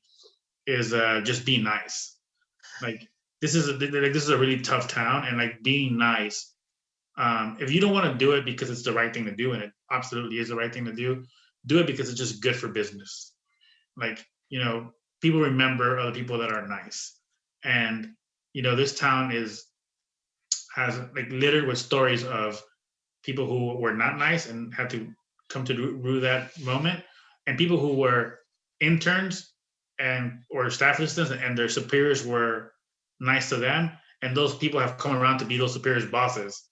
is just be nice. Like this is a really tough town, and like being nice. If you don't want to do it because it's the right thing to do, and it absolutely is the right thing to do it because it's just good for business. Like, people remember other people that are nice. And, this town has like littered with stories of people who were not nice and had to come to rue that moment, and people who were interns or staff assistants and their superiors were nice to them, and those people have come around to be those superiors' bosses.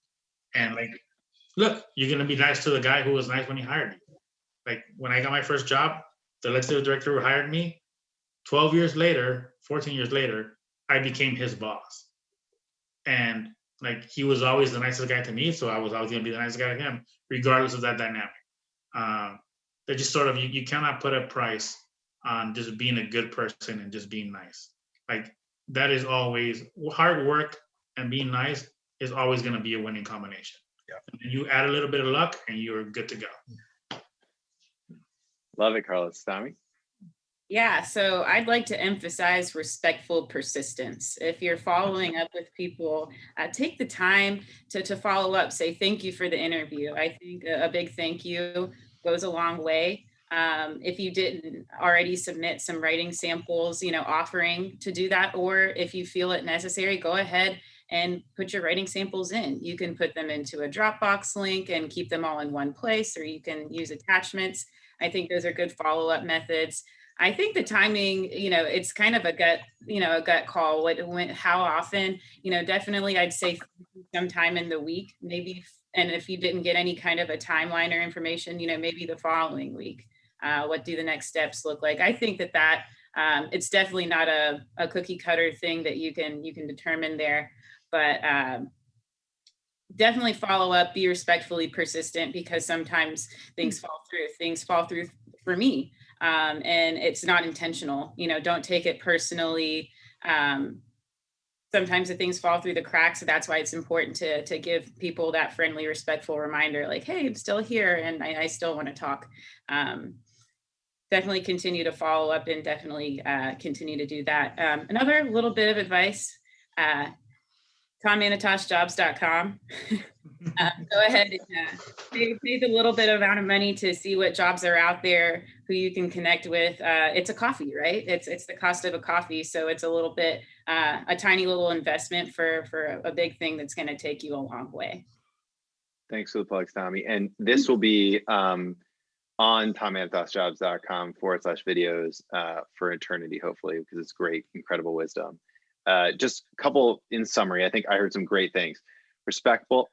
And like, look, you're gonna be nice to the guy who was nice when he hired you. Like when I got my first job, the legislative director who hired me, 14 years later, I became his boss. And like, he was always the nicest guy to me, so I was always gonna be the nicest guy to him, regardless of that dynamic. They just sort of, you cannot put a price on just being a good person and just being nice. Like that is always, hard work and being nice is always gonna be a winning combination. Yeah. And you add a little bit of luck and you're good to go. Love it, Carlos. Tommy? Yeah, so I'd like to emphasize respectful persistence. If you're following up with people, take the time to follow up, say thank you for the interview. I think a big thank you goes a long way. If you didn't already submit some writing samples, offering to do that, or if you feel it necessary, go ahead and put your writing samples in. You can put them into a Dropbox link and keep them all in one place, or you can use attachments. I think those are good follow-up methods. I think the timing, it's kind of a gut call. How often, definitely I'd say sometime in the week, maybe. And if you didn't get any kind of a timeline or information, maybe the following week. What do the next steps look like? I think that it's definitely not a cookie cutter thing that you can determine there, but definitely follow up, be respectfully persistent, because sometimes things fall through for me. And it's not intentional, don't take it personally. Sometimes the things fall through the cracks. So that's why it's important to give people that friendly, respectful reminder, like, hey, I'm still here and I still want to talk. Definitely continue to follow up and definitely continue to do that. Another little bit of advice, TomAnatoshJobs.com. Go ahead and pay the little bit amount of money to see what jobs are out there, who you can connect with. It's a coffee, right? It's the cost of a coffee. So it's a little bit, a tiny little investment for a big thing that's going to take you a long way. Thanks for the plugs, Tommy. And this will be on TomAnatoshJobs.com/videos for eternity, hopefully, because it's great, incredible wisdom. Just a couple in summary. I think I heard some great things. Respectful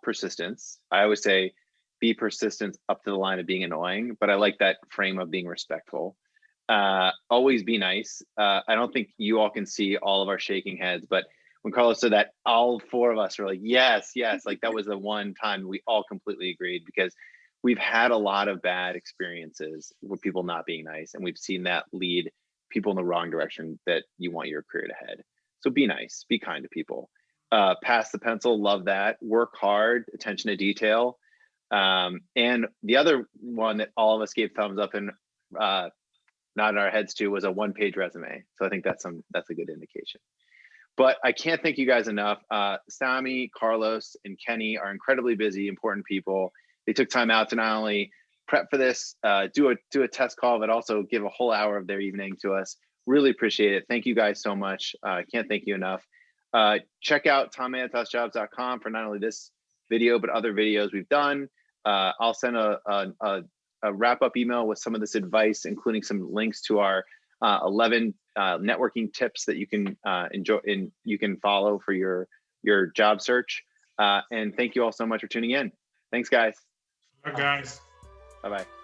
persistence. I always say be persistent up to the line of being annoying, but I like that frame of being respectful. Always be nice. I don't think you all can see all of our shaking heads, but when Carlos said that, all 4 of us were like, yes, yes. Like that was the one time we all completely agreed, because we've had a lot of bad experiences with people not being nice. And we've seen that lead people in the wrong direction that you want your career to head. So be nice, be kind to people. Pass the pencil, love that. Work hard, attention to detail. And the other one that all of us gave thumbs up and nodded our heads to was a 1-page resume. So I think that's a good indication. But I can't thank you guys enough. Sami, Carlos, and Kenny are incredibly busy, important people. They took time out to not only prep for this, do a test call, but also give a whole hour of their evening to us. Really appreciate it. Thank you guys so much. Can't thank you enough. Check out tommanitasjobs.com for not only this video, but other videos we've done. I'll send a wrap-up email with some of this advice, including some links to our 11 networking tips that you can enjoy and you can follow for your job search. And thank you all so much for tuning in. Thanks, guys. Bye, guys. Bye-bye.